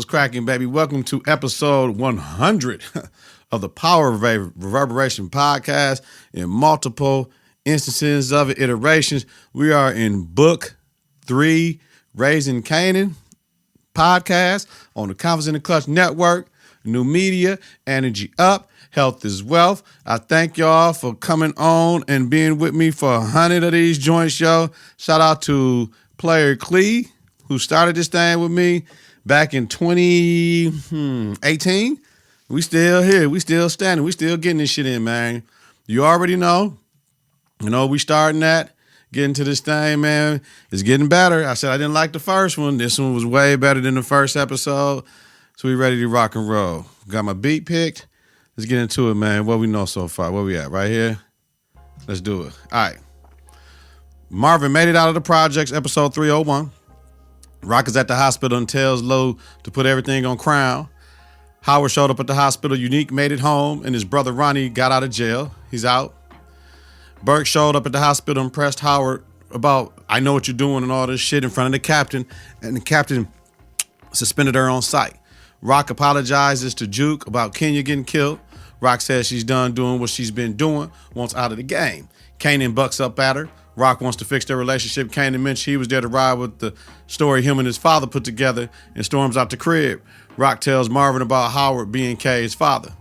cracking, baby? Welcome to episode 100 of the Power of Reverberation podcast. In multiple instances of it, iterations, we are in book 3, Raising Kanan podcast on the Konfidence in the Klutch network. New media, energy up, health is wealth. I thank y'all for coming on and being with me for 100 of these joints, yo. Shout out to player Klee, who started this thing with me back in 2018. We still here. We still standing. We still getting this shit in, man. You already know. We starting that. Getting to this thing, man. It's getting better. I said I didn't like the first one. This one was way better than the first episode. So we ready to rock and roll. Got my beat picked. Let's get into it, man. What we know so far. Where we at? Right here? Let's do it. All right. Marvin made it out of the projects, episode 301. Rock is at the hospital and tells Lou to put everything on Crown. Howard showed up at the hospital. Unique made it home, and his brother Ronnie got out of jail. He's out. Burke showed up at the hospital and pressed Howard about, I know what you're doing and all this shit in front of the captain, and the captain suspended her on sight. Rock apologizes to Juke about Kenya getting killed. Rock says she's done doing what she's been doing, wants out of the game. Kanan bucks up at her. Rock wants to fix their relationship. Kanan mentions he was there to ride with the story him and his father put together and storms out the crib. Rock tells Marvin about Howard being Kay's father.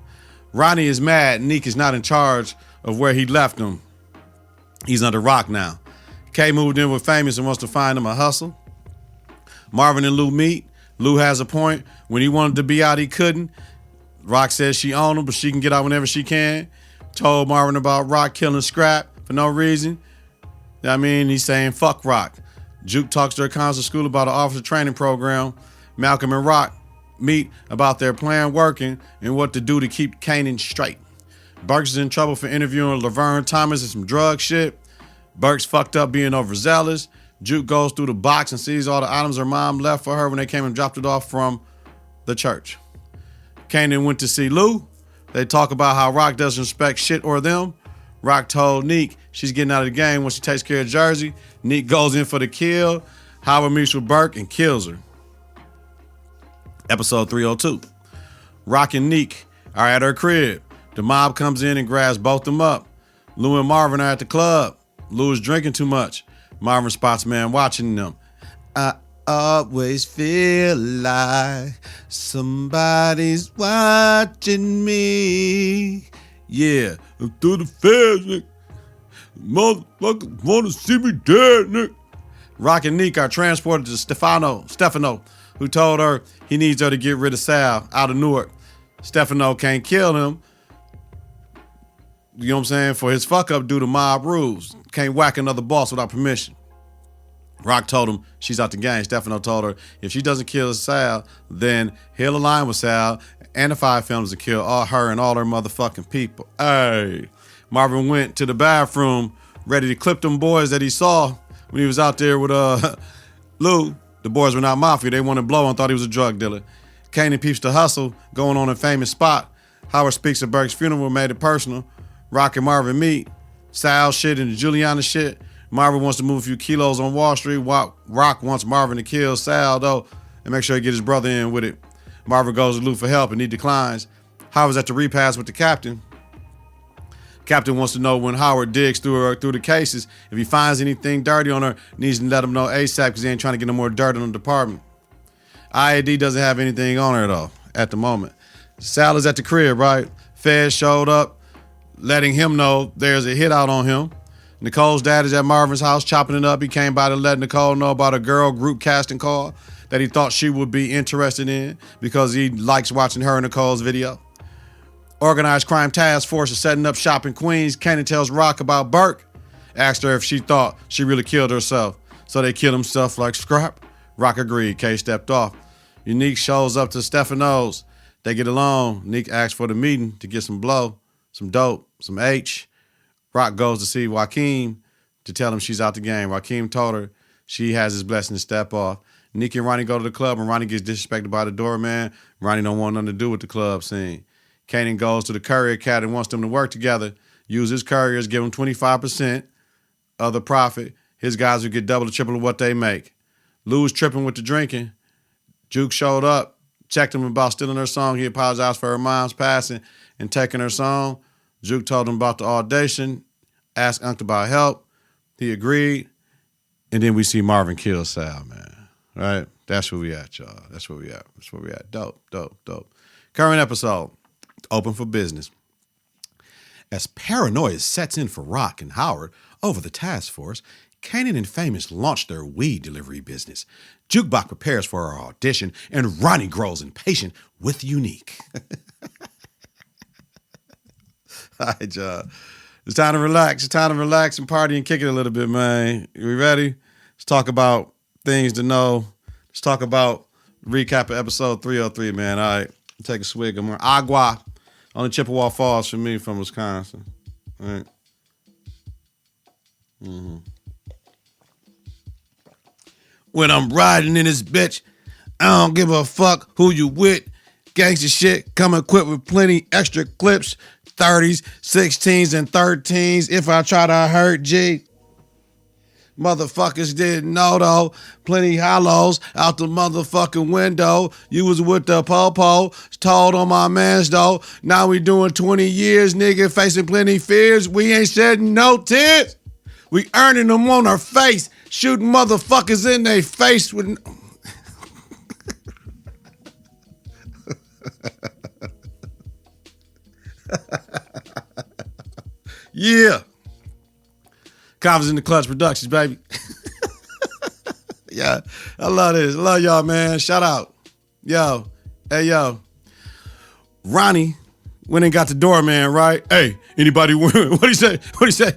Ronnie is mad. Neek is not in charge of where he left him. He's under Rock now. Kay moved in with Famous and wants to find him a hustle. Marvin and Lou meet. Lou has a point. When he wanted to be out, he couldn't. Rock says she owned him, but she can get out whenever she can. Told Marvin about Rock killing Scrap for no reason. He's saying fuck Rock. Juke talks to her concert school about an officer training program. Malcolm and Rock meet about their plan working and what to do to keep Kanan straight. Burks is in trouble for interviewing Laverne Thomas and some drug shit. Burks fucked up being overzealous. Juke goes through the box and sees all the items her mom left for her when they came and dropped it off from the church. Kanan went to see Lou. They talk about how Rock doesn't respect shit or them. Rock told Neek she's getting out of the game when she takes care of Jersey. Neek goes in for the kill. Howard meets with Burke and kills her. Episode 302. Rock and Neek are at her crib. The mob comes in and grabs both them up. Lou and Marvin are at the club. Lou is drinking too much. Marvin spots man watching them. I always feel like somebody's watching me. Yeah, I'm through the feds, Nick. Motherfuckers wanna see me dead, Nick. Rock and Neek are transported to Stefano, who told her he needs her to get rid of Sal out of Newark. Stefano can't kill him. You know what I'm saying? For his fuck up due to mob rules. Can't whack another boss without permission. Rock told him she's out the game. Stefano told her if she doesn't kill Sal, then he'll align with Sal and the 5 films to kill all her and all her motherfucking people. Hey. Marvin went to the bathroom ready to clip them boys that he saw when he was out there with Lou. The boys were not mafia. They wanted blow and thought he was a drug dealer. Kanan peeps the hustle going on in Famous spot. Howard speaks at Burke's funeral, made it personal. Rock and Marvin meet. Sal shit and the Juliana shit. Marvin wants to move a few kilos on Wall Street. Rock wants Marvin to kill Sal, though, and make sure he get his brother in with it. Marvin goes to Lou for help, and he declines. Howard's at the repass with the captain. Captain wants to know when Howard digs through the cases. If he finds anything dirty on her, needs to let him know ASAP because he ain't trying to get no more dirt on the department. IAD doesn't have anything on her, though, at the moment. Sal is at the crib, right? Feds showed up, letting him know there's a hit out on him. Nicole's dad is at Marvin's house chopping it up. He came by to let Nicole know about a girl group casting call that he thought she would be interested in because he likes watching her and Nicole's video. Organized crime task force is setting up shop in Queens. Kanan tells Rock about Burke. Asked her if she thought she really killed herself. So they killed himself like Scrap. Rock agreed. Kay stepped off. Unique shows up to Stefano's. They get along. Neek asks for the meeting to get some blow, some dope, some H. Rock goes to see Joaquin to tell him she's out the game. Joaquin told her she has his blessing to step off. Nick and Ronnie go to the club and Ronnie gets disrespected by the doorman. Ronnie don't want nothing to do with the club scene. Kanan goes to the courier cat and wants them to work together. Use his couriers, give him 25% of the profit. His guys will get double or triple of what they make. Lou's tripping with the drinking. Juke showed up. checked him about stealing her song. He apologized for her mom's passing and taking her song. Juke told him about the audition, asked Unc about help. He agreed. And then we see Marvin kill Sal, man. Right? That's where we at, y'all. That's where we at. That's where we at. Dope. Current episode, open for business. As paranoia sets in for Rock and Howard over the task force, Kanan and Famous launch their weed delivery business. Jukebox prepares for our audition, and Ronnie grows impatient with Unique. All right, y'all. It's time to relax. It's time to relax and party and kick it a little bit, man. We ready? Let's talk about things to know. Let's talk about recap of episode 303, man. All right. Take a swig of more agua on the Chippewa Falls for me from Wisconsin. All right. When I'm riding in this bitch, I don't give a fuck who you with. Gangsta shit, come equipped with plenty extra clips, 30s, 16s, and 13s. If I try to hurt G, motherfuckers didn't know though. Plenty hollows out the motherfucking window. You was with the po-po, told on my mans though. Now we doing 20 years, nigga, facing plenty fears. We ain't shedding no tears. We earning them on our face, shooting motherfuckers in their face with... Yeah. Confidence in the Klutch Productions, baby. Yeah, I love this. I love y'all, man. Shout out. Yo. Hey, yo. Ronnie went and got the doorman, right? Hey, anybody what'd he say? What'd he say?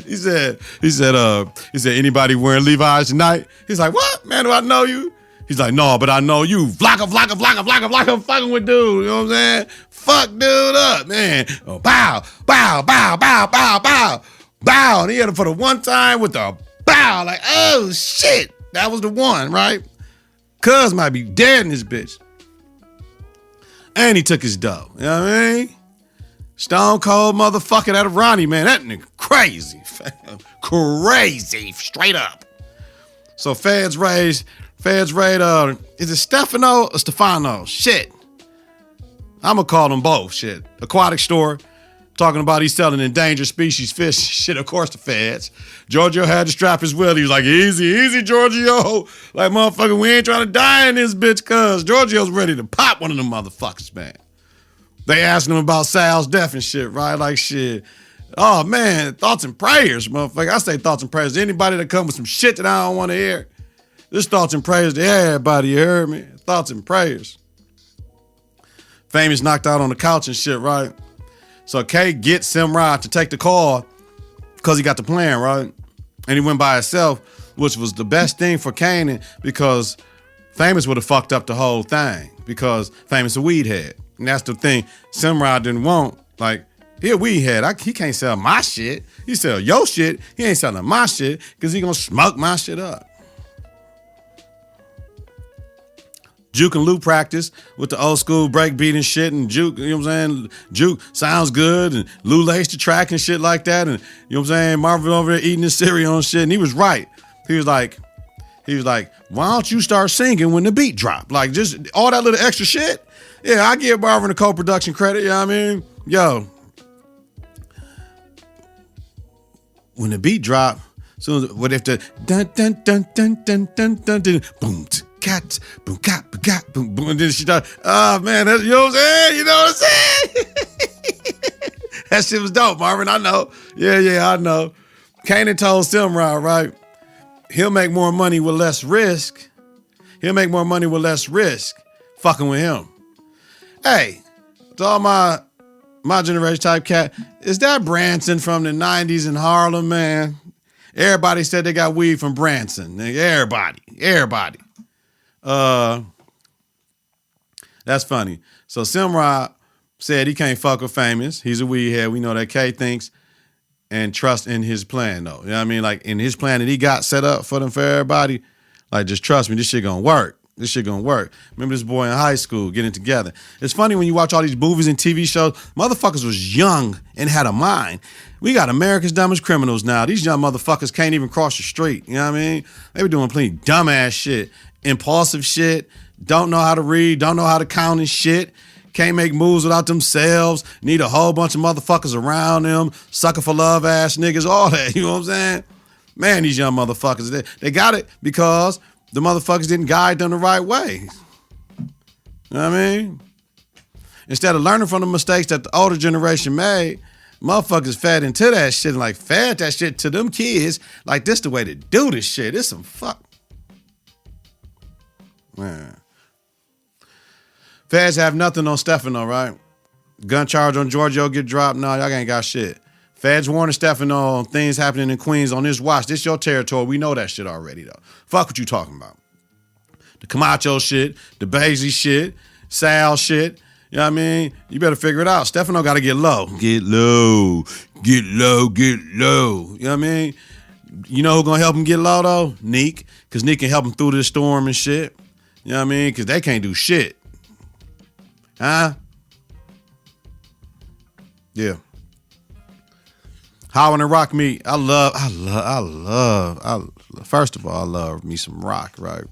He said, anybody wearing Levi's tonight? He's like, what? Man, do I know you? He's like, no, but I know you. Vlaka, fucking with dude. You know what I'm saying? Fuck dude up, man. Oh, bow. And he hit him for the one time with the bow. Like, oh, shit. That was the one, right? Cuz might be dead in this bitch. And he took his dough. You know what I mean? Stone cold motherfucker, that Ronnie, man. That nigga crazy. Crazy. Straight up. So feds raid, is it Stefano or Stefano? Shit. I'm going to call them both. Shit. Aquatic store. Talking about he's selling endangered species fish. Shit, of course, the feds. Giorgio had to strap his will. He was like, easy, Giorgio. Like, motherfucker, we ain't trying to die in this bitch, cuz Giorgio's ready to pop one of them motherfuckers, man. They asking him about Sal's death and shit, right? Like, shit. Oh, man, thoughts and prayers, motherfucker. I say thoughts and prayers to anybody that come with some shit that I don't want to hear. This thoughts and prayers to everybody, you heard me? Thoughts and prayers. Famous knocked out on the couch and shit, right? So Kay gets Simrod to take the call because he got the plan, right? And he went by himself, which was the best thing for Kanan because Famous would have fucked up the whole thing because Famous a weed head. And that's the thing Simrod didn't want. Like, he a weed head. He can't sell my shit. He sell your shit. He ain't selling my shit because he gonna smoke my shit up. Juke and Lou practice with the old school breakbeat and shit, and Juke, you know what I'm saying? Juke sounds good, and Lou laced the track and shit like that, and you know what I'm saying? Marvin over there eating his cereal and shit, and he was right. He was like, why don't you start singing when the beat drop? Like, just all that little extra shit. Yeah, I give Marvin the co-production credit, you know what I mean? Yo, when the beat drop, so what if the dun dun dun dun dun dun dun dun boom cat boom cat boom boom and then she thought, oh man, that's, you know what I'm saying? You know what I'm saying? That shit was dope, Marvin. I know. Yeah, I know. Kanan told Simrod, right? He'll make more money with less risk. Fucking with him. Hey, to all my generation type cat, is that Branson from the 90s in Harlem, man? Everybody said they got weed from Branson. Everybody. That's funny. So Simrod said he can't fuck with Famous. He's a weed head. We know that K thinks and trust in his plan, though. You know what I mean? Like, in his plan that he got set up for everybody, like, just trust me, this shit gonna work. Remember this boy in high school getting together. It's funny when you watch all these movies and TV shows, motherfuckers was young and had a mind. We got America's dumbest criminals now. These young motherfuckers can't even cross the street. You know what I mean? They were doing plenty dumbass shit. impulsive shit, don't know how to read, don't know how to count and shit, can't make moves without themselves, need a whole bunch of motherfuckers around them, sucker for love ass niggas, all that, you know what I'm saying? Man, these young motherfuckers, they got it because the motherfuckers didn't guide them the right way. You know what I mean? Instead of learning from the mistakes that the older generation made, motherfuckers fed into that shit and like fed that shit to them kids like this the way to do this shit. This some fuck. Man. Feds have nothing on Stefano, right? Gun charge on Giorgio get dropped. No, y'all ain't got shit. Feds warning Stefano on things happening in Queens on this watch. This your territory. We know that shit already, though. Fuck what you talking about. The Camacho shit, the Basie shit, Sal shit. You know what I mean? You better figure it out. Stefano got to get low. Get low. Get low. Get low. You know what I mean? You know who going to help him get low, though? Neek. Because Neek can help him through this storm and shit. You know what I mean? Because they can't do shit. Huh? Yeah. Howard and Rock meet. I love. First of all, I love me some Rock, right?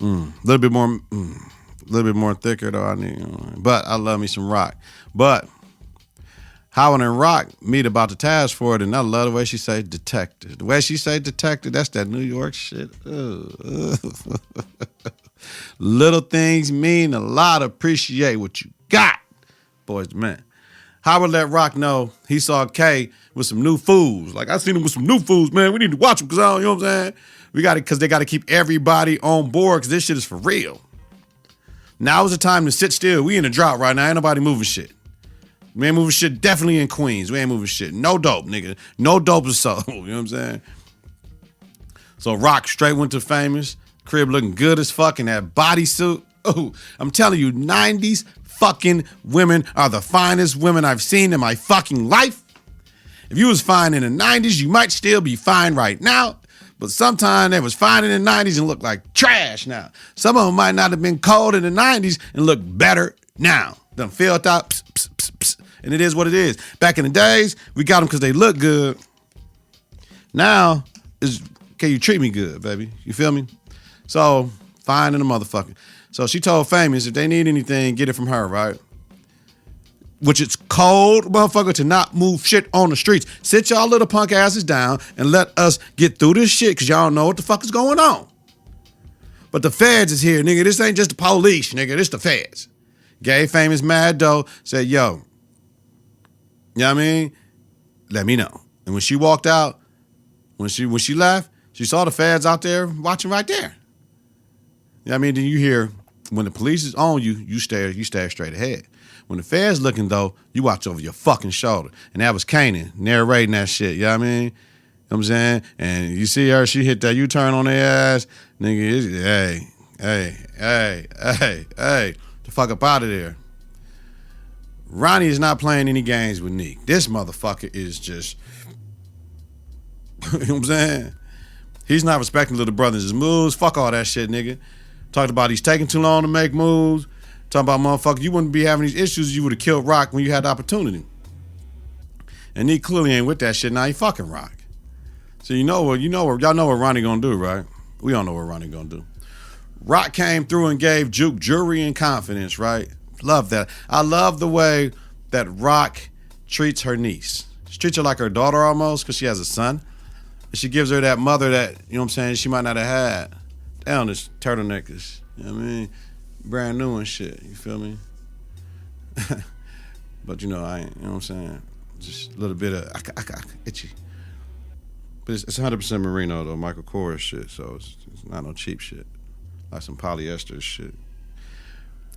A little bit more thicker though. But I love me some Rock. But Howard and Rock meet about the task for it, and I love the way she say detective. The way she say detective, that's that New York shit. Little things mean a lot. Appreciate what you got, boys, man. Howard let Rock know he saw Kay with some new fools. Like, I seen him with some new fools, man. We need to watch him because I don't, you know what I'm saying? We got it because they got to keep everybody on board because this shit is for real. Now is the time to sit still. We in a drought right now. Ain't nobody moving shit. We ain't moving shit definitely in Queens. We ain't moving shit. No dope, nigga. No dope is sold. You know what I'm saying? So Rock straight went to Famous. Crib looking good as fuck in that bodysuit. Oh, I'm telling you, 90s fucking women are the finest women I've seen in my fucking life. If you was fine in the 90s, you might still be fine right now. But sometimes they was fine in the 90s and look like trash now. Some of them might not have been cold in the 90s and look better now. Done filled out, pss, pss, pss, pss. And it is what it is. Back in the days, we got them because they look good. Now, can you treat me good, baby? You feel me? So, fine in the motherfucker. So she told Famous if they need anything, get it from her, right? Which it's cold, motherfucker, to not move shit on the streets. Sit y'all little punk asses down and let us get through this shit because y'all don't know what the fuck is going on. But the feds is here, nigga. This ain't just the police, nigga. This the feds. Gave Famous mad dough, said, yo, you know what I mean? Let me know. And when she walked out, when she left, she saw the feds out there watching right there. You know what I mean? Then you hear, when the police is on you, you stare straight ahead. When the feds looking, though, you watch over your fucking shoulder. And that was Kanan narrating that shit, you know what I mean? You know what I'm saying? And you see her, she hit that U-turn on their ass. Nigga, hey, the fuck up out of there. Ronnie is not playing any games with Neek. This motherfucker is just, you know what I'm saying? He's not respecting little brothers' moves. Fuck all that shit, nigga. Talked about he's taking too long to make moves. Talking about, motherfucker, you wouldn't be having these issues. You would have killed Rock when you had the opportunity. And he clearly ain't with that shit. Now he fucking Rock. So y'all know what Ronnie gonna do, right? We all know what Ronnie gonna do. Rock came through and gave Juke jewelry and confidence, right? Love that. I love the way that Rock treats her niece. She treats her like her daughter almost because she has a son. And she gives her that mother that, you know what I'm saying, she might not have had. Damn, this turtleneck is, you know what I mean? Brand new and shit, you feel me? But I ain't, you know what I'm saying? Just a little bit of, itchy. But it's 100% merino though, Michael Kors shit, so it's not no cheap shit. Like some polyester shit.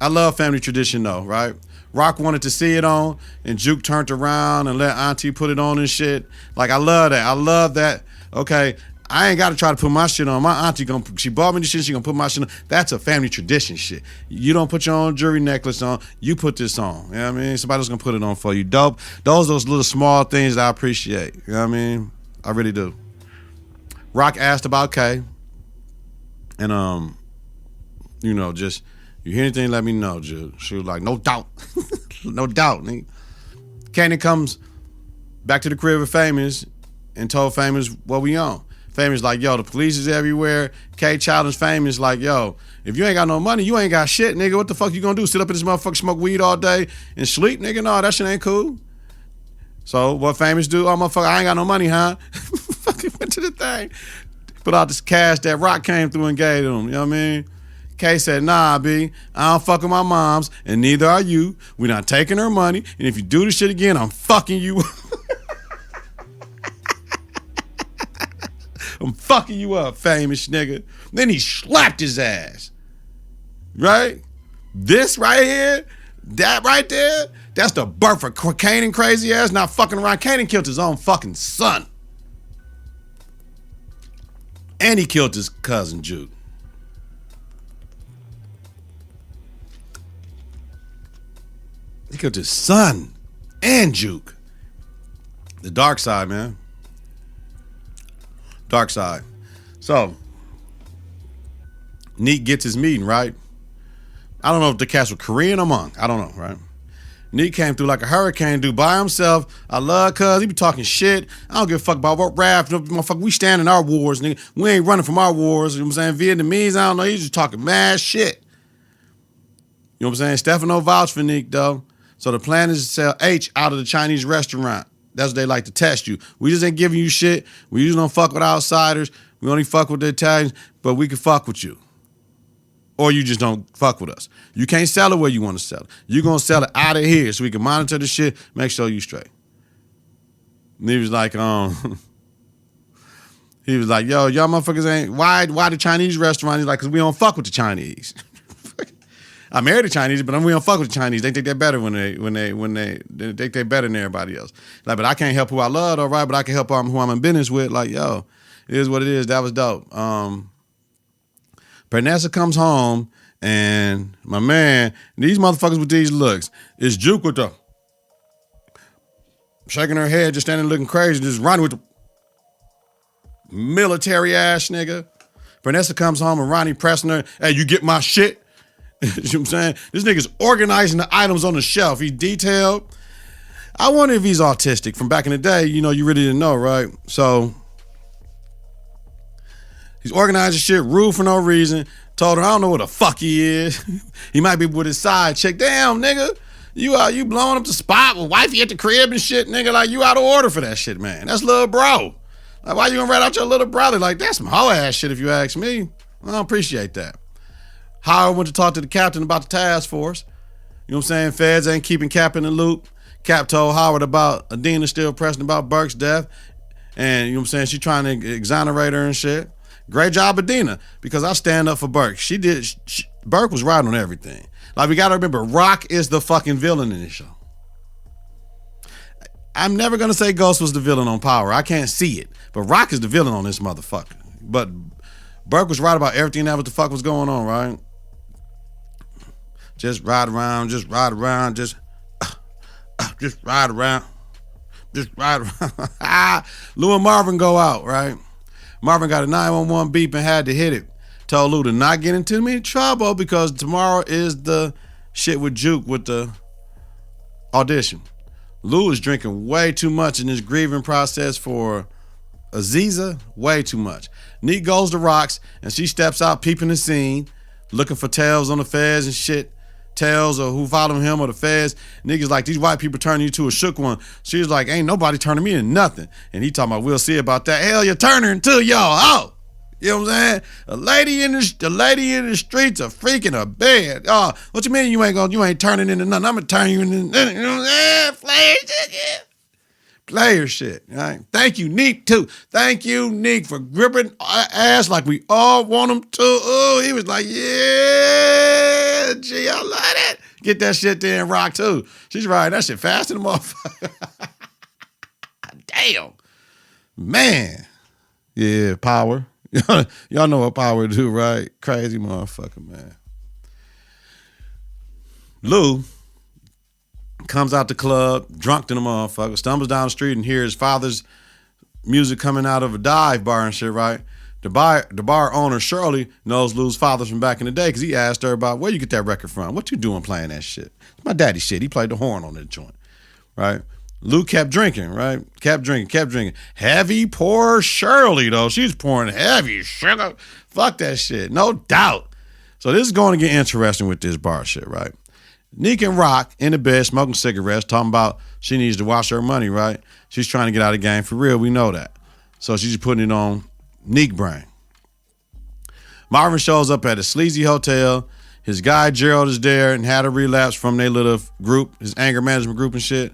I love family tradition though, right? Rock wanted to see it on, and Juke turned around and let Auntie put it on and shit. Like, I love that. I love that. Okay, I ain't got to try to put my shit on. My auntie she bought me the shit, she gonna put my shit on. That's a family tradition shit. You don't put your own jewelry necklace on, you put this on. You know what I mean? Somebody else gonna put it on for you. Dope. Those little small things that I appreciate. You know what I mean? I really do. Rock asked about Kay. And just, you hear anything, let me know, Jude. She was like, no doubt. No doubt, nigga. Kanan comes back to the crib with Famous and told Famous what we on. Famous like, yo, the police is everywhere. K Challenge Famous like, yo, if you ain't got no money, you ain't got shit, nigga. What the fuck you gonna do? Sit up in this motherfucker, smoke weed all day and sleep, nigga? No, that shit ain't cool. So what Famous do? Oh, motherfucker, I ain't got no money, huh? Fucking went to the thing. Put out this cash that Rock came through and gave him. You know what I mean? K said, nah, B, I don't fuck with my moms, and neither are you. We're not taking her money, and if you do this shit again, I'm fucking you. I'm fucking you up, Famous nigga. Then he slapped his ass. Right? This right here, that right there, that's the birth of Kanan crazy ass not fucking around. Kanan killed his own fucking son. And he killed his cousin, Juke. He killed his son and Juke. The dark side, man. Dark side. So, Neek gets his meeting, right? I don't know if the cats were Korean or Hmong. I don't know, right? Neek came through like a hurricane, dude, by himself. I love cuz. He be talking shit. I don't give a fuck about what rap. Motherfucker, we stand in our wars, nigga. We ain't running from our wars. You know what I'm saying? Vietnamese, I don't know. He's just talking mad shit. You know what I'm saying? Stefano vouched for Neek, though. So the plan is to sell H out of the Chinese restaurant. That's what they like to test you. We just ain't giving you shit. We usually don't fuck with outsiders. We only fuck with the Italians, but we can fuck with you. Or you just don't fuck with us. You can't sell it where you want to sell it. You're going to sell it out of here so we can monitor the shit, make sure you straight. And he was like, yo, y'all motherfuckers ain't, why the Chinese restaurant? He's like, because we don't fuck with the Chinese. I married a Chinese, but we don't fuck with the Chinese. They think they're better when they think they're better than everybody else. Like, but I can't help who I love, all right, but I can help who I'm in business with. Like, yo, it is what it is. That was dope. Vanessa comes home, and my man, these motherfuckers with these looks, is Juke with the shaking her head, just standing looking crazy, just running with the military ass nigga. Vanessa comes home and Ronnie pressing her, hey, you get my shit? You know what I'm saying? This nigga's organizing the items on the shelf. He's detailed. I wonder if he's autistic. From back in the day, you know, you really didn't know, right? So he's organizing shit, rude for no reason. Told her, I don't know what the fuck he is. He might be with his side chick. Damn, nigga. You blowing up the spot with wifey at the crib and shit, nigga. Like, you out of order for that shit, man. That's little bro. Like, why you gonna rat out your little brother? Like, that's some hoe ass shit if you ask me. I don't appreciate that. Howard went to talk to the captain about the task force. You know what I'm saying? Feds ain't keeping Cap in the loop. Cap told Howard about Adina still pressing about Burke's death. And you know what I'm saying? She trying to exonerate her and shit. Great job, Adina, because I stand up for Burke. Burke was right on everything. Like, we got to remember, Rock is the fucking villain in this show. I'm never going to say Ghost was the villain on Power. I can't see it. But Rock is the villain on this motherfucker. But Burke was right about everything that what the fuck was going on, right? Just ride around, just ride around, just ride around, just ride around. Lou and Marvin go out, right? Marvin got a 911 beep and had to hit it. Told Lou to not get into any trouble because tomorrow is the shit with Juke with the audition. Lou is drinking way too much in this grieving process for Aziza, way too much. Neek goes to Rocks and she steps out peeping the scene, looking for tails on the feds and shit. Tails or who following him or the feds. Niggas like, these white people turning you to a shook one. She was like, ain't nobody turning me into nothing. And he talking about, we'll see about that. Hell, you're turning into y'all. Oh, you know what I'm saying? The lady in the streets a freaking a bed. Oh, what you mean you ain't turning into nothing? I'm gonna turn you into, you know what I'm saying? Player shit. Player shit. Right? Thank you, Neek, too. Thank you, Neek, for gripping ass like we all want him to. Oh, he was like, yeah, gee, I love that. Get that shit there and Rock, too. She's riding that shit fast in the motherfucker. Damn. Man. Yeah, Power. Y'all know what Power do, right? Crazy motherfucker, man. Lou comes out the club, drunk to the motherfucker, stumbles down the street and hears his father's music coming out of a dive bar and shit, right? The bar owner, Shirley, knows Lou's father from back in the day because he asked her about, where you get that record from? What you doing playing that shit? It's my daddy's shit. He played the horn on that joint, right? Lou kept drinking, right? Kept drinking. Heavy pour Shirley, though. She's pouring heavy sugar. Fuck that shit. No doubt. So this is going to get interesting with this bar shit, right? Neek and Rock in the bed smoking cigarettes, talking about she needs to wash her money, right? She's trying to get out of the game for real. We know that. So she's putting it on Neek brain. Marvin shows up at a sleazy hotel. His guy Gerald is there and had a relapse from their little group, his anger management group and shit.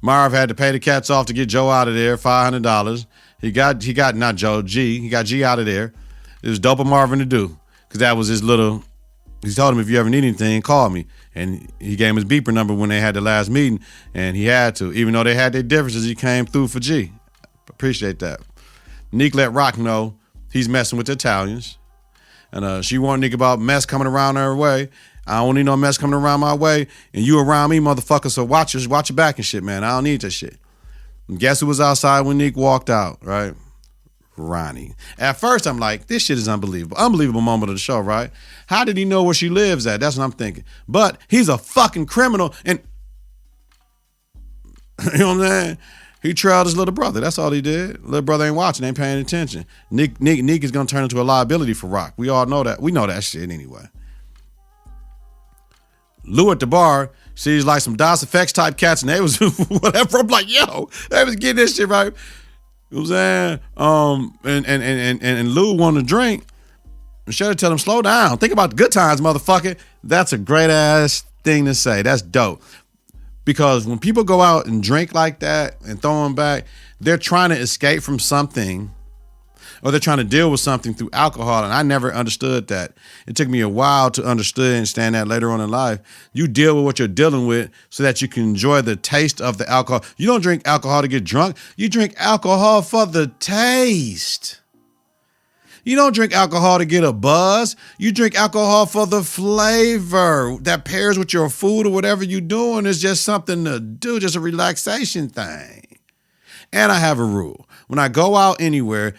Marv had to pay the cats off to get Joe out of there, $500. He got not Joe, G. He got G out of there. It was dope of Marvin to do, because that was his little. He told him, if you ever need anything, call me. And he gave him his beeper number when they had the last meeting, and he had to. Even though they had their differences, he came through for G. Appreciate that. Neek let Rock know he's messing with the Italians. And she warned Neek about mess coming around her way. I don't need no mess coming around my way. And you around me, motherfucker, so watch your back and shit, man. I don't need that shit. And guess who was outside when Neek walked out, right? Ronnie. At first, I'm like, this shit is unbelievable. Unbelievable moment of the show, right? How did he know where she lives at? That's what I'm thinking. But he's a fucking criminal. And you know what I'm saying? He trailed his little brother. That's all he did. Little brother ain't watching, ain't paying attention. Neek is going to turn into a liability for Rock. We all know that. We know that shit anyway. Lou at the bar sees like some DOS effects type cats, and they was whatever. I'm like, yo, they was getting this shit right. You know what I'm saying? And Lou wanted to drink. Instead of telling him, slow down. Think about the good times, motherfucker. That's a great ass thing to say. That's dope. Because when people go out and drink like that and throw them back, they're trying to escape from something, or they're trying to deal with something through alcohol. And I never understood that. It took me a while to understand that later on in life. You deal with what you're dealing with so that you can enjoy the taste of the alcohol. You don't drink alcohol to get drunk. You drink alcohol for the taste. You don't drink alcohol to get a buzz. You drink alcohol for the flavor that pairs with your food or whatever you're doing. It's just something to do, just a relaxation thing. And I have a rule. When I go out anywhere,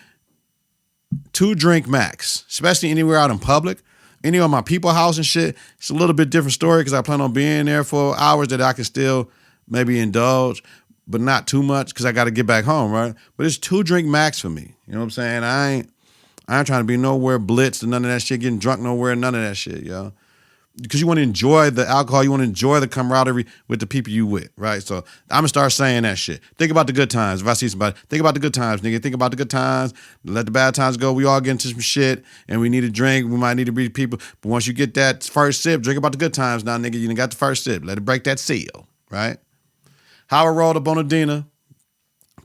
2 drink max, especially anywhere out in public, anywhere at my people house and shit. It's a little bit different story because I plan on being there for hours that I can still maybe indulge, but not too much because I got to get back home, right? But it's 2 drink max for me. You know what I'm saying? I ain't trying to be nowhere blitzed and none of that shit, getting drunk nowhere, none of that shit, yo. Because you want to enjoy the alcohol, you want to enjoy the camaraderie with the people you with, right? So I'm going to start saying that shit. Think about the good times. If I see somebody, think about the good times, nigga. Think about the good times. Let the bad times go. We all get into some shit and we need a drink. We might need to read people. But once you get that first sip, drink about the good times now, nigga. You done got the first sip. Let it break that seal, right? Howard rolled up on Adina,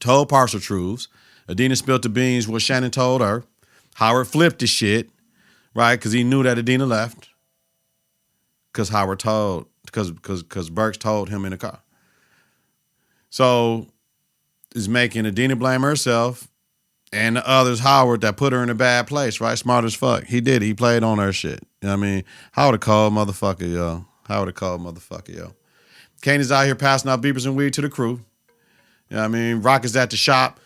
told partial truths. Adina spilled the beans what Shannon told her. Howard flipped the shit, right? Because he knew that Adina left. Because Howard told, because Burks told him in the car. So is making Adina blame herself and the others, Howard, that put her in a bad place, right? Smart as fuck. He did. He played on her shit. You know what I mean? Howard a cold motherfucker, yo. Howard a cold motherfucker, yo. Kanan's out here passing out beepers and weed to the crew. You know what I mean? Rock is at the shop.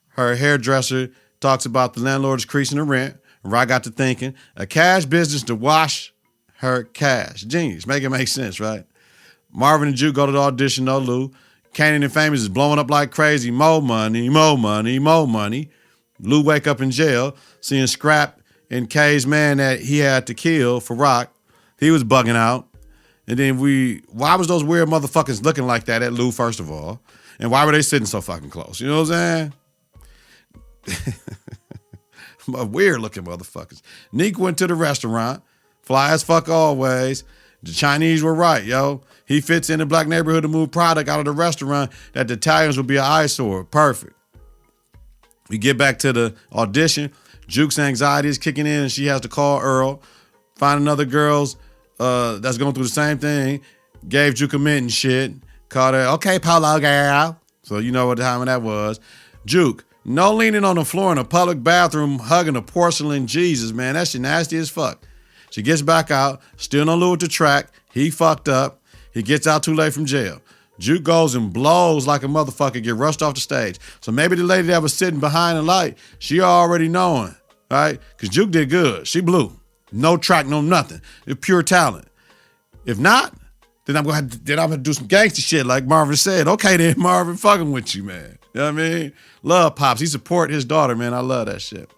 Her hairdresser talks about the landlord's increasing the rent. Rock got to thinking, a cash business to wash her cash. Genius. Make it make sense, right? Marvin and Juke go to the audition, no Lou. Kanan and Famous is blowing up like crazy. More money, more money, more money. Lou wake up in jail, seeing Scrap and K's man that he had to kill for Rock. He was bugging out. And then why was those weird motherfuckers looking like that at Lou, first of all? And why were they sitting so fucking close? You know what I'm saying? Weird looking motherfuckers. Neek went to the restaurant. Fly as fuck always. The Chinese were right, yo. He fits in the black neighborhood to move product out of the restaurant that the Italians would be an eyesore. Perfect. We get back to the audition. Juke's anxiety is kicking in and she has to call Earl. Find another girl's that's going through the same thing. Gave Juke a mint and shit. Called her, okay, Polo girl. So you know what time that was. Juke, no leaning on the floor in a public bathroom hugging a porcelain Jesus, man. That shit nasty as fuck. She gets back out, still no Lou at the track. He fucked up. He gets out too late from jail. Juke goes and blows like a motherfucker, get rushed off the stage. So maybe the lady that was sitting behind the light, she already knowing, right? Because Juke did good. She blew. No track, no nothing. It's pure talent. If not, then I'm gonna do some gangster shit like Marvin said. Okay then, Marvin, fucking with you, man. You know what I mean? Love Pops. He support his daughter, man. I love that shit.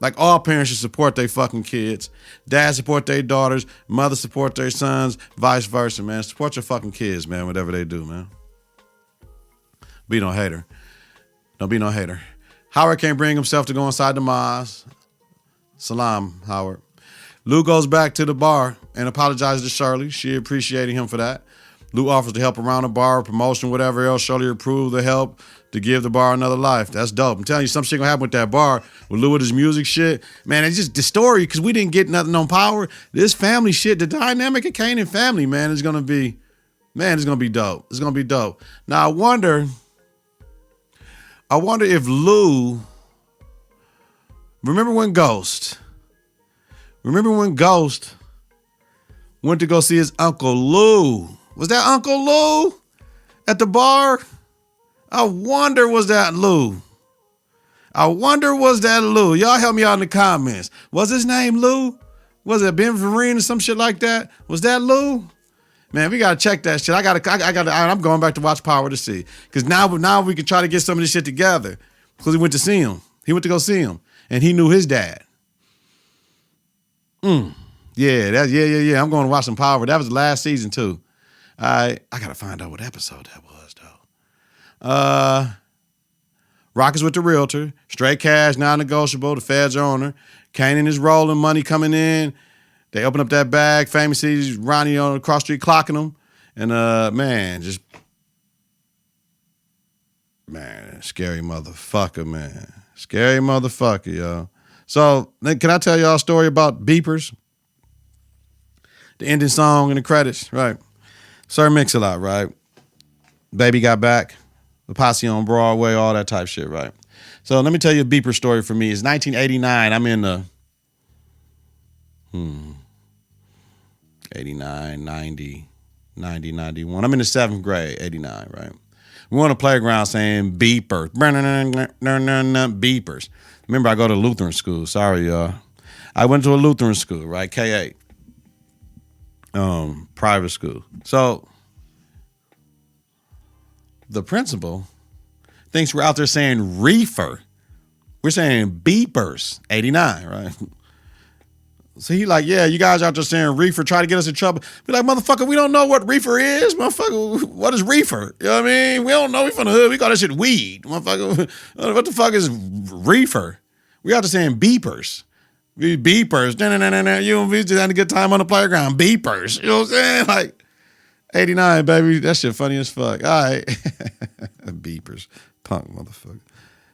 Like all parents should support their fucking kids. Dad support their daughters. Mother support their sons. Vice versa, man. Support your fucking kids, man, whatever they do, man. Be no hater. Don't be no hater. Howard can't bring himself to go inside the mosque. Salam, Howard. Lou goes back to the bar and apologizes to Shirley. She appreciated him for that. Lou offers to help around the bar, promotion, whatever else. Shirley approved the help to give the bar another life. That's dope. I'm telling you, some shit gonna happen with that bar. With Lou with his music shit. Man, it's just the story, because we didn't get nothing on Power. This family shit, the dynamic of Kanan family, man, is gonna be, it's gonna be dope. It's gonna be dope. Now, I wonder if Lou, remember when Ghost went to go see his Uncle Lou? Was that Uncle Lou at the bar? I wonder, was that Lou? Y'all help me out in the comments. Was his name Lou? Was it Ben Vereen or some shit like that? Was that Lou? Man, we gotta check that shit. I'm going back to watch Power to see. Because now we can try to get some of this shit together. Because he went to see him. He went to go see him. And he knew his dad. Yeah. I'm going to watch some Power. That was the last season too. I gotta find out what episode that was though. Rock is with the realtor. Straight cash, non-negotiable. The feds are on her. Kanan is rolling, money coming in. They open up that bag. Famous sees Ronnie on the cross street clocking them. And scary motherfucker, man. Scary motherfucker, y'all. So, can I tell y'all a story about Beepers? The ending song and the credits, right? Sir Mix-a-Lot, right? Baby Got Back, the Posse on Broadway, all that type shit, right? So let me tell you a Beeper story for me. It's 1989. I'm in the 89, 90, 90, 91. I'm in the 7th grade, 89, right? We're on the playground saying beepers. Beepers. Remember, I go to Lutheran school. Sorry, y'all. I went to a Lutheran school, right? K8. Private school. So the principal thinks we're out there saying reefer. We're saying beepers. 89, right? So he like, yeah, you guys out there saying reefer, try to get us in trouble. Be like, motherfucker, we don't know what reefer is. Motherfucker, what is reefer? You know what I mean? We don't know. We from the hood. We call that shit weed. Motherfucker, what the fuck is reefer? We out there saying beepers. Beepers. We just had a good time on the playground. Beepers. You know what I'm saying? Like, 89, baby. That shit funny as fuck. All right. Beepers. Punk motherfucker.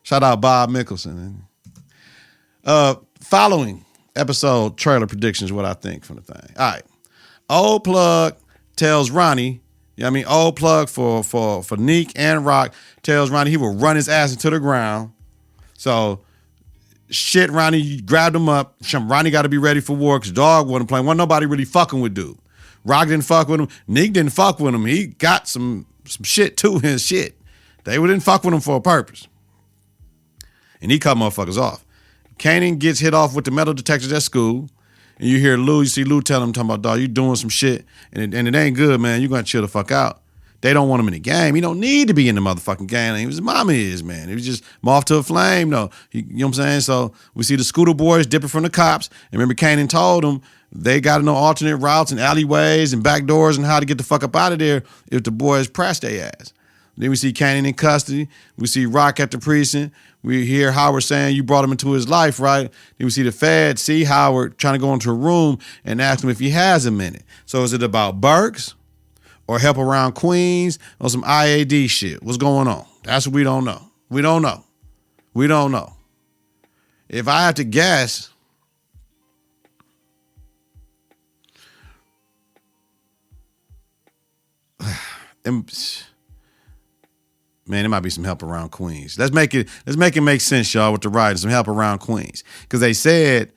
Shout out Bob Mickelson. Following episode trailer predictions, what I think from the thing. All right. Old Plug tells Ronnie, old Plug for Neek and Rock tells Ronnie he will run his ass into the ground. So, shit, Ronnie grabbed him up. Ronnie got to be ready for war because dog wasn't playing. Wasn't nobody really fucking with dude. Rock didn't fuck with him. Neek didn't fuck with him. He got some shit to his shit. They didn't fuck with him for a purpose. And he cut motherfuckers off. Kanan gets hit off with the metal detectors at school. And you hear Lou, you see Lou tell him, talking about, dog, you doing some shit. And it ain't good, man. You going to chill the fuck out. They don't want him in the game. He don't need to be in the motherfucking game. His mama is, man. He was just moth to a flame, though. You know what I'm saying? So we see the scooter boys dipping from the cops. And remember, Kanan told them they got to know alternate routes and alleyways and back doors and how to get the fuck up out of there if the boys press their ass. Then we see Kanan in custody. We see Rock at the precinct. We hear Howard saying you brought him into his life, right? Then we see the Fed see Howard trying to go into a room and ask him if he has a minute. So is it about Burks or help around Queens or some IAD shit? What's going on? That's what we don't know. We don't know. If I had to guess, man, there might be some help around Queens. Let's make it make sense, y'all, with the writing. Some help around Queens. Because they said,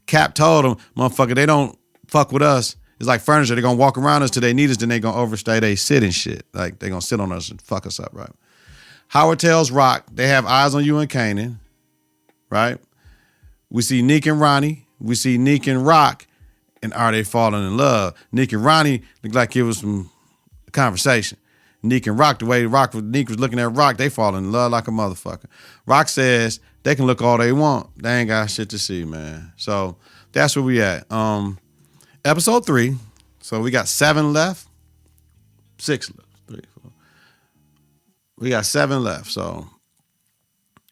Cap told them, motherfucker, they don't fuck with us. It's like furniture. They're going to walk around us till they need us, then they're going to overstay they sit and shit. Like, they're going to sit on us and fuck us up, right? Howard tells Rock, they have eyes on you and Kanan, right? We see Neek and Ronnie. We see Neek and Rock And are they falling in love? Nick and Ronnie look like it was some conversation. Nick and Rock, the way Nick was looking at Rock, they fall in love like a motherfucker. Rock says they can look all they want. They ain't got shit to see, man. So that's where we at. Episode 3. So we got 7 left. 6 left. 3, 4. We got 7 left. So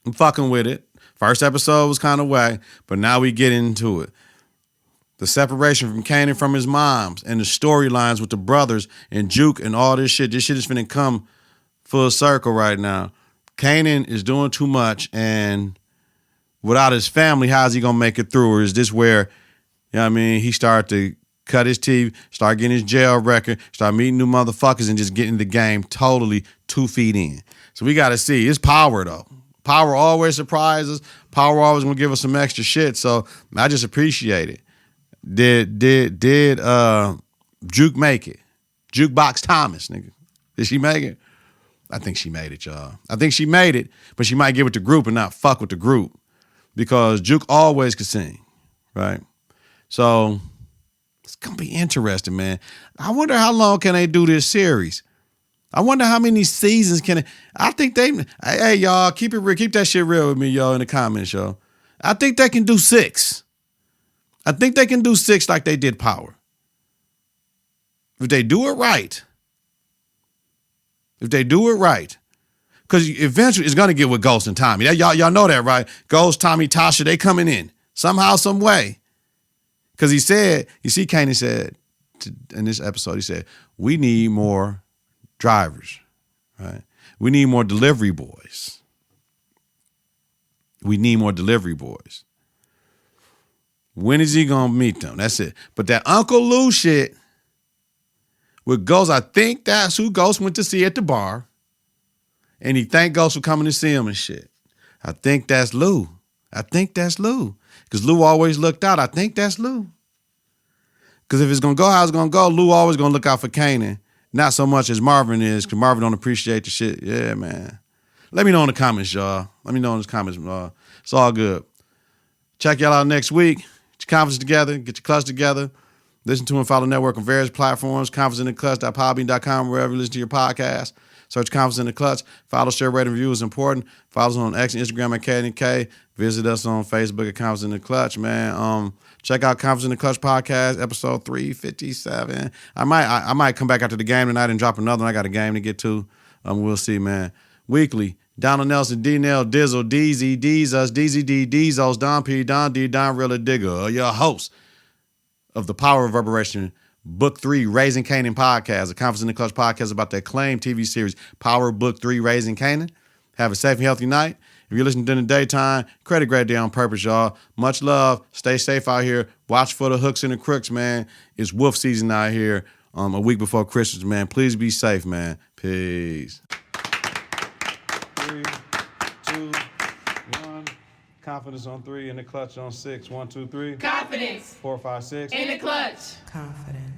I'm fucking with it. First episode was kind of whack, but now we get into it. The separation from Kanan from his moms and the storylines with the brothers and Juke and all this shit. This shit is finna come full circle right now. Kanan is doing too much, and without his family, how's he gonna make it through? Or is this where, you know what I mean, he started to cut his teeth, start getting his jail record, start meeting new motherfuckers and just getting the game totally 2 feet in. So we gotta see. It's Power though. Power always surprises. Power always gonna give us some extra shit. So I just appreciate it. Did Juke make it? Jukebox Thomas, nigga. Did she make it? I think she made it, y'all. I think she made it, but she might give it to group and not fuck with the group because Juke always could sing, right? So it's gonna be interesting, man. I wonder how long can they do this series? I wonder how many seasons can it. I think hey y'all, keep it real, keep that shit real with me, y'all, in the comments, y'all. I think they can do 6. I think they can do 6 like they did Power. If they do it right. Because eventually it's going to get with Ghost and Tommy. Y'all know that, right? Ghost, Tommy, Tasha, they coming in. Somehow, some way. Because he said, you see, Kanan said in this episode, he said, we need more drivers, right? We need more delivery boys. When is he gonna meet them? That's it. But that Uncle Lou shit with Ghost, I think that's who Ghost went to see at the bar. And he thanked Ghost for coming to see him and shit. I think that's Lou. Because Lou always looked out. I think that's Lou. Because if it's gonna go how it's gonna go, Lou always gonna look out for Kanan. Not so much as Marvin is, because Marvin don't appreciate the shit. Yeah, man. Let me know in the comments, y'all. It's all good. Check y'all out next week. Get your confidence together. Get your clutch together. Listen to and follow the network on various platforms. ConfidenceInTheClutch.podbean.com, wherever you listen to your podcast. Search Confidence in the Clutch. Follow, share, rate, and review is important. Follow us on X and Instagram at KNK. Visit us on Facebook at Confidence in the Clutch, man. Check out Confidence in the Clutch podcast, episode 357. I might come back after the game tonight and drop another one. I got a game to get to. We'll see, man. Weekly. Donald Nelson, D-Nell, Dizzle, Deezy, Deezus, Deezy D, Deezos, Don P, Don D, Don Rilla Digger, your host of the Power of Reverberation, Book 3, Raising Kanan podcast, a Confidence in the Clutch podcast about the acclaimed TV series, Power Book 3, Raising Kanan. Have a safe and healthy night. If you're listening during the daytime, credit great day on purpose, y'all. Much love. Stay safe out here. Watch for the hooks and the crooks, man. It's wolf season out here a week before Christmas, man. Please be safe, man. Peace. 3, 2, 1. Confidence on 3, in the clutch on 6. 1, 2, 3. Confidence. 4, 5, 6. In the clutch. Confidence.